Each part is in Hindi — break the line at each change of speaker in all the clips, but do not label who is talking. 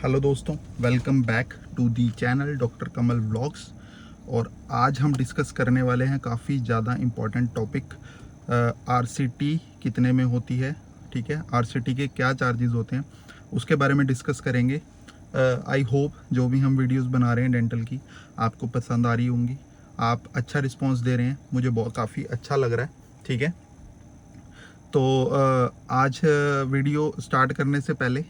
हेलो दोस्तों, welcome back to the channel doctor Kamal vlogs. और आज हम डिस्कस करने वाले हैं काफ़ी ज़्यादा इम्पॉर्टेंट टॉपिक, आरसीटी कितने में होती है। ठीक है, आरसीटी के क्या चार्जेस होते हैं उसके बारे में डिस्कस करेंगे। आई होप जो भी हम वीडियोस बना रहे हैं डेंटल की आपको पसंद आ रही होंगी। आप अच्छा रिस्पांस दे रहे हैं, मुझे बहुत काफ़ी अच्छा लग रहा है। ठीक है, तो आज वीडियो स्टार्ट करने से पहले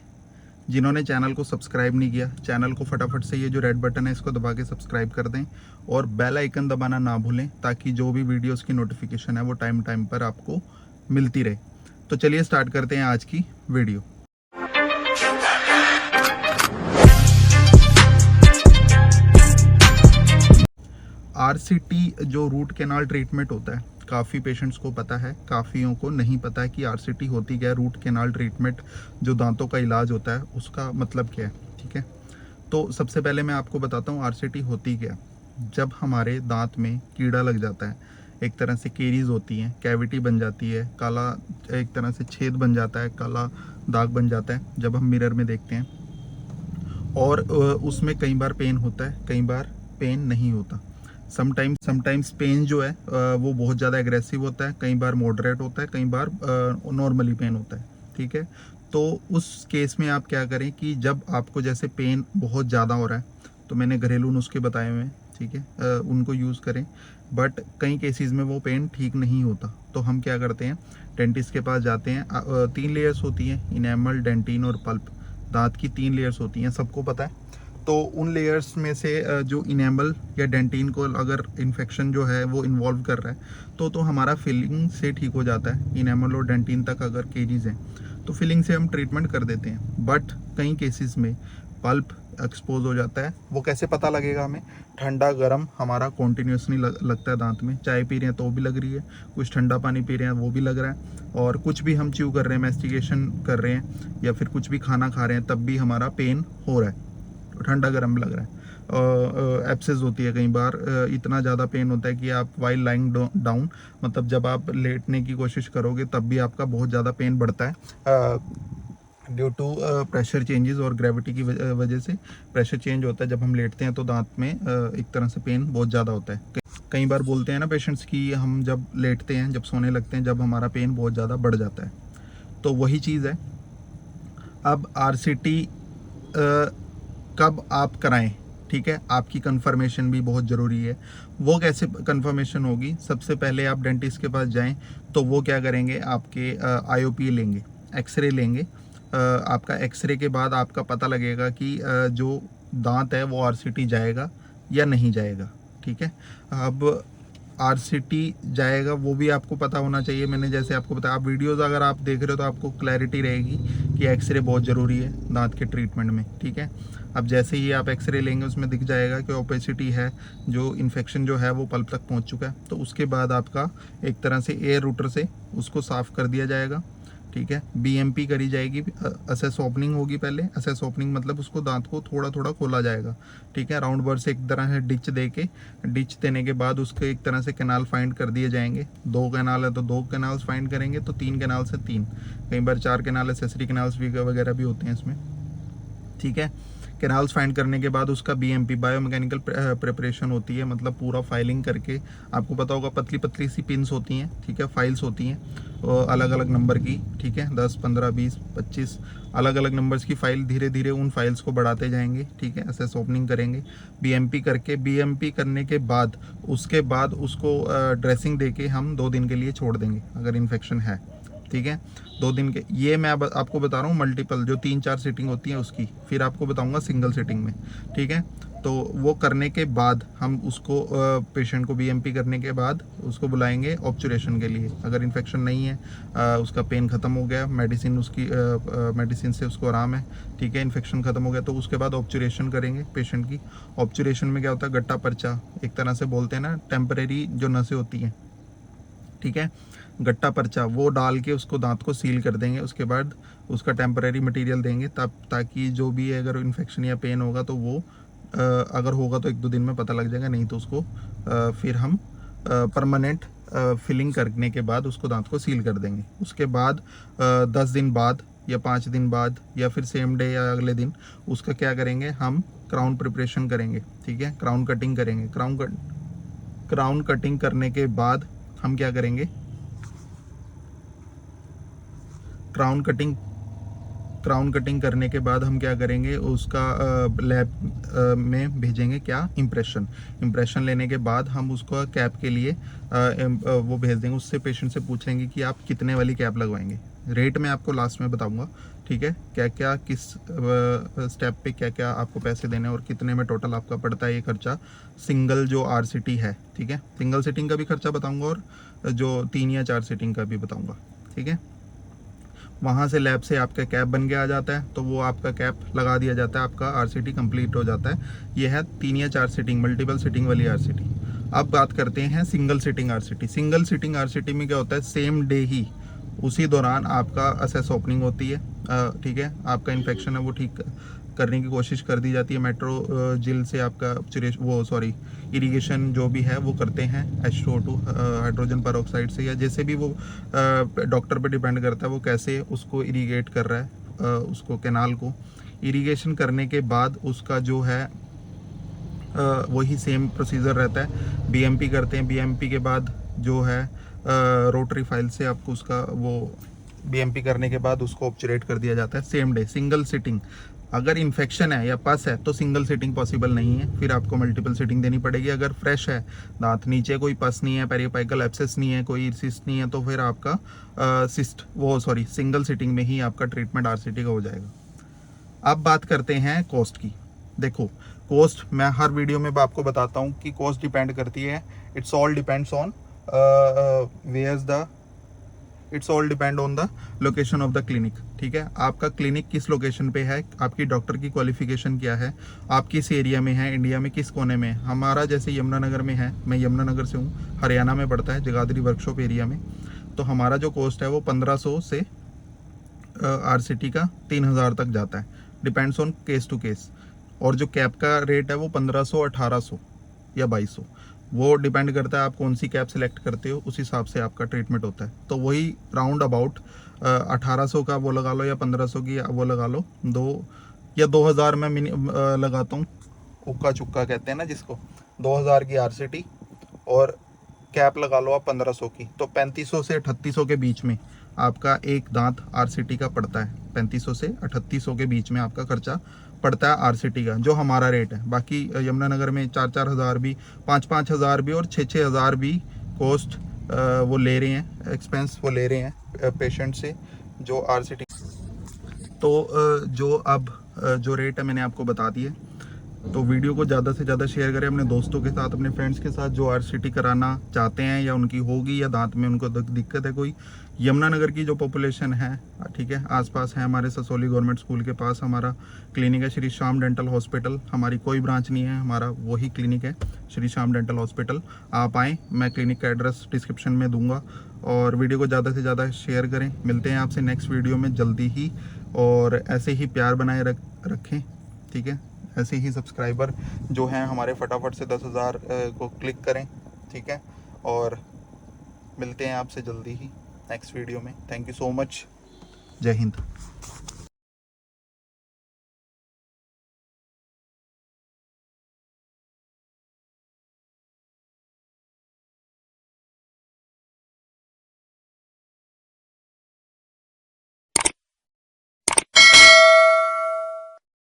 जिन्होंने चैनल को सब्सक्राइब नहीं किया, चैनल को फटाफट से ये जो रेड बटन है इसको दबा के सब्सक्राइब कर दें और बेल आइकन दबाना ना भूलें, ताकि जो भी वीडियोस की नोटिफिकेशन है वो टाइम टाइम पर आपको मिलती रहे। तो चलिए स्टार्ट करते हैं आज की वीडियो। आरसीटी जो रूट कैनाल ट्रीटमेंट होता है, काफ़ी पेशेंट्स को पता है, काफ़ियों को नहीं पता है कि आरसीटी होती क्या है। रूट कैनाल ट्रीटमेंट जो दांतों का इलाज होता है उसका मतलब क्या है। ठीक है, तो सबसे पहले मैं आपको बताता हूँ आरसीटी होती क्या। जब हमारे दांत में कीड़ा लग जाता है, एक तरह से केरीज होती हैं, कैविटी बन जाती है, काला एक तरह से छेद बन जाता है, काला दाग बन जाता है जब हम मिरर में देखते हैं। और उसमें कई बार पेन होता है, कई बार पेन नहीं होता। समटाइम्स पेन जो है वो बहुत ज़्यादा एग्रेसिव होता है, कई बार मॉडरेट होता है, कई बार नॉर्मली पेन होता है। ठीक है, तो उस केस में आप क्या करें कि जब आपको जैसे पेन बहुत ज़्यादा हो रहा है तो मैंने घरेलू नुस्खे बताए हुए हैं। ठीक है, उनको यूज़ करें। बट कई केसेस में वो पेन ठीक नहीं होता, तो हम क्या करते हैं, डेंटिस्ट के पास जाते हैं। 3 लेयर्स होती हैं, इनेमल, डेंटिन और पल्प। दांत की 3 लेयर्स होती हैं, सबको पता है। तो उन लेयर्स में से जो इनेमल या डेंटिन को अगर इन्फेक्शन जो है वो इन्वॉल्व कर रहा है तो हमारा फिलिंग से ठीक हो जाता है। इनेमल और डेंटिन तक अगर केरीज हैं तो फिलिंग से हम ट्रीटमेंट कर देते हैं। बट कई केसेस में पल्प एक्सपोज हो जाता है। वो कैसे पता लगेगा हमें? ठंडा गर्म हमारा कॉन्टीन्यूसली लगता है दांत में। चाय पी रहे हैं तो भी लग रही है, कुछ ठंडा पानी पी रहे हैं वो भी लग रहा है, और कुछ भी हम च्यू कर रहे हैं, मैस्टिकेशन कर रहे हैं या फिर कुछ भी खाना खा रहे हैं तब भी हमारा पेन हो रहा है, ठंडा गर्म लग रहा है। एब्सेस होती है कई बार, इतना ज़्यादा पेन होता है कि आप वाइल लाइंग डाउन, मतलब जब आप लेटने की कोशिश करोगे तब भी आपका बहुत ज़्यादा पेन बढ़ता है ड्यू टू प्रेशर चेंजेस और ग्रेविटी की वजह से प्रेशर चेंज होता है। जब हम लेटते हैं तो दांत में एक तरह से पेन बहुत ज़्यादा होता है। कई बार बोलते हैं ना पेशेंट्स कि हम जब लेटते हैं, जब सोने लगते हैं, जब हमारा पेन बहुत ज़्यादा बढ़ जाता है, तो वही चीज़ है। अब आरसीटी कब आप कराएं? ठीक है, आपकी कंफर्मेशन भी बहुत ज़रूरी है। वो कैसे कंफर्मेशन होगी? सबसे पहले आप डेंटिस्ट के पास जाएं तो वो क्या करेंगे, आपके आईओपी लेंगे, एक्सरे लेंगे। आपका एक्सरे के बाद आपका पता लगेगा कि जो दांत है वो आरसीटी जाएगा या नहीं जाएगा। ठीक है, अब आरसीटी जाएगा वो भी आपको पता होना चाहिए। मैंने जैसे आपको बताया, आप वीडियोस अगर आप देख रहे हो तो आपको क्लैरिटी रहेगी कि एक्सरे बहुत ज़रूरी है दांत के ट्रीटमेंट में। ठीक है, अब जैसे ही आप एक्सरे लेंगे उसमें दिख जाएगा कि ओपेसिटी है, जो इन्फेक्शन जो है वो पल्प तक पहुंच चुका है। तो उसके बाद आपका एक तरह से एयर रूटर से उसको साफ़ कर दिया जाएगा। ठीक है, बीएमपी करी जाएगी, असेस ओपनिंग होगी पहले। असेस ओपनिंग मतलब उसको दांत को थोड़ा थोड़ा खोला जाएगा। ठीक है, राउंड बर से एक तरह से डिच दे के, डिच देने के बाद उसके एक तरह से कैनाल फाइंड कर दिए जाएंगे। 2 कैनाल है तो 2 कैनाल्स फाइंड करेंगे, तो 3 कैनाल से 3, कई बार 4 कैनाल, एसेसरी कैनाल्स भी वगैरह भी होते हैं इसमें। ठीक है, कैनाल्स फाइंड करने के बाद उसका बीएमपी, बायोमैकेनिकल प्रिपरेशन होती है, मतलब पूरा फाइलिंग करके। आपको पता होगा पतली पतली सी पिन्स होती हैं, ठीक है, फाइल्स होती हैं अलग अलग नंबर की। ठीक है, 10, 15, 20, 25 अलग अलग नंबर्स की फाइल, धीरे धीरे उन फाइल्स को बढ़ाते जाएंगे। ठीक है, असेस ओपनिंग करेंगे, बीएमपी करके, बीएमपी करने के बाद उसके बाद उसको ड्रेसिंग दे के हम 2 दिन के लिए छोड़ देंगे अगर इन्फेक्शन है। ठीक है, 2 दिन के, ये मैं आपको बता रहा हूँ मल्टीपल, जो 3-4 सीटिंग होती है उसकी, फिर आपको बताऊंगा सिंगल सीटिंग में। ठीक है, तो वो करने के बाद हम उसको पेशेंट को बीएमपी करने के बाद उसको बुलाएंगे ऑब्चुरेशन के लिए। अगर इन्फेक्शन नहीं है, उसका पेन ख़त्म हो गया, मेडिसिन उसकी मेडिसिन से उसको आराम है, ठीक है, इन्फेक्शन ख़त्म हो गया, तो उसके बाद ऑब्चुरेशन करेंगे पेशेंट की। ऑब्चुरेशन में क्या होता है, गट्टा पर्चा एक तरह से बोलते हैं ना, टेम्परेरी जो नसें होती हैं, ठीक है, गट्टा पर्चा वो डाल के उसको दांत को सील कर देंगे। उसके बाद उसका टेम्परेरी मटेरियल देंगे तब, ताकि जो भी अगर इन्फेक्शन या पेन होगा तो वो अगर होगा तो 1-2 दिन में पता लग जाएगा, नहीं तो उसको फिर हम परमानेंट फिलिंग करने के बाद उसको दांत को सील कर देंगे। उसके बाद 10 दिन बाद या 5 दिन बाद या फिर सेम डे या अगले दिन उसका क्या करेंगे, हम क्राउन प्रिपरेशन करेंगे। ठीक है, क्राउन कटिंग करेंगे। क्राउन कटिंग करने के बाद हम क्या करेंगे, क्राउन कटिंग करने के बाद हम क्या करेंगे, उसका लैब में भेजेंगे क्या, इम्प्रेशन लेने के बाद हम उसको कैप के लिए वो भेज देंगे। उससे पेशेंट से पूछेंगे कि आप कितने वाली कैप लगवाएंगे। रेट मैं आपको लास्ट में बताऊंगा। ठीक है, क्या क्या किस स्टेप पे क्या क्या आपको पैसे देने और कितने में टोटल आपका पड़ता है ये खर्चा, सिंगल जो RCT है। ठीक है, सिंगल सीटिंग का भी खर्चा बताऊंगा और जो 3 या 4 सीटिंग का भी बताऊंगा। ठीक है, वहाँ से लैब से आपका कैप बन के आ जाता है, तो वो आपका कैप लगा दिया जाता है, आपका RCT कंप्लीट हो जाता है। ये है 3 या 4 सीटिंग मल्टीपल सीटिंग वाली RCT। अब बात करते हैं single seating RCT। Single seating RCT में क्या होता है, सेम डे ही उसी दौरान आपका असेस ओपनिंग होती है। ठीक है, आपका इन्फेक्शन है वो ठीक करने की कोशिश कर दी जाती है। मेट्रो जिल से आपका इरिगेशन जो भी है वो करते हैं H2O2 हाइड्रोजन पेरोक्साइड से, या जैसे भी वो डॉक्टर पे डिपेंड करता है वो कैसे उसको इरिगेट कर रहा है उसको कैनाल को। इरिगेशन करने के बाद उसका जो है वही सेम प्रोसीजर रहता है। BMP करते हैं, BMP के बाद जो है रोटरी फाइल से आपको उसका वो BMP करने के बाद उसको ऑब्चुरेट कर दिया जाता है सेम डे। सिंगल सिटिंग, अगर इन्फेक्शन है या पस है तो सिंगल सिटिंग पॉसिबल नहीं है, फिर आपको मल्टीपल सिटिंग देनी पड़ेगी। अगर फ्रेश है दांत, नीचे कोई पस नहीं है, पेरियोपाइकल एब्सेस नहीं है, कोई सिस्ट नहीं है, तो फिर आपका सिंगल सिटिंग में ही आपका ट्रीटमेंट RCT का हो जाएगा। अब बात करते हैं कॉस्ट की। देखो, कॉस्ट मैं हर वीडियो में आपको बताता हूँ कि कॉस्ट डिपेंड करती है, it's all depends on it's all depend on the location of the clinic. ठीक है, आपका क्लिनिक किस लोकेशन पे है, आपकी डॉक्टर की क्वालिफिकेशन क्या है, आप किस एरिया में है, इंडिया में किस कोने में है। हमारा जैसे यमुनानगर में है, मैं यमुनानगर से हूँ, हरियाणा में पड़ता है, जगाधरी वर्कशॉप एरिया में। तो हमारा जो कॉस्ट है वो 1500 से RCT का 3000 तक जाता है, depends on case to case. और जो कैप का रेट है वो 1500, 1800 या 2200, वो डिपेंड करता है आप कौन सी कैप सेलेक्ट करते हो, उस हिसाब से आपका ट्रीटमेंट होता है। तो वही राउंड अबाउट 1800 का वो लगा लो या 1500 की वो लगा लो, 2 या 2000 में लगाता हूँ, उक्का चुक्का कहते हैं ना जिसको, 2000 की RCT और कैप लगा लो आप 1500 की, तो 3500 से 3800 के बीच में आपका एक दांत RCT का पड़ता है। 3500 से 3800 के बीच में आपका खर्चा पड़ता है RCT का, जो हमारा रेट है। बाकी यमुनानगर में 4-4 हज़ार भी, 5-5 हज़ार भी और 6-6 हज़ार भी कॉस्ट वो ले रहे हैं, एक्सपेंस वो ले रहे हैं पेशेंट से जो RCT। तो जो रेट है मैंने आपको बता दिए। तो वीडियो को ज़्यादा से ज़्यादा शेयर करें अपने दोस्तों के साथ, अपने फ्रेंड्स के साथ जो RCT कराना चाहते हैं या उनकी होगी या दांत में उनको दिक्कत है कोई। यमुनानगर की जो पॉपुलेशन है, ठीक है, आसपास है, हमारे ससोली गवर्नमेंट स्कूल के पास हमारा क्लिनिक है, श्री श्याम डेंटल हॉस्पिटल। हमारी कोई ब्रांच नहीं है, हमारा वही क्लिनिक है, श्री श्याम डेंटल हॉस्पिटल। आप आएँ, मैं क्लिनिक का एड्रेस डिस्क्रिप्शन में दूंगा। और वीडियो को ज़्यादा से ज़्यादा शेयर करें। मिलते हैं आपसे नेक्स्ट वीडियो में जल्दी ही, और ऐसे ही प्यार बनाए रखें। ठीक है, ऐसे ही सब्सक्राइबर जो हैं हमारे फटाफट से 10,000 को क्लिक करें। ठीक है, और मिलते हैं आपसे जल्दी ही नेक्स्ट वीडियो में। Thank you so much. जय हिंद।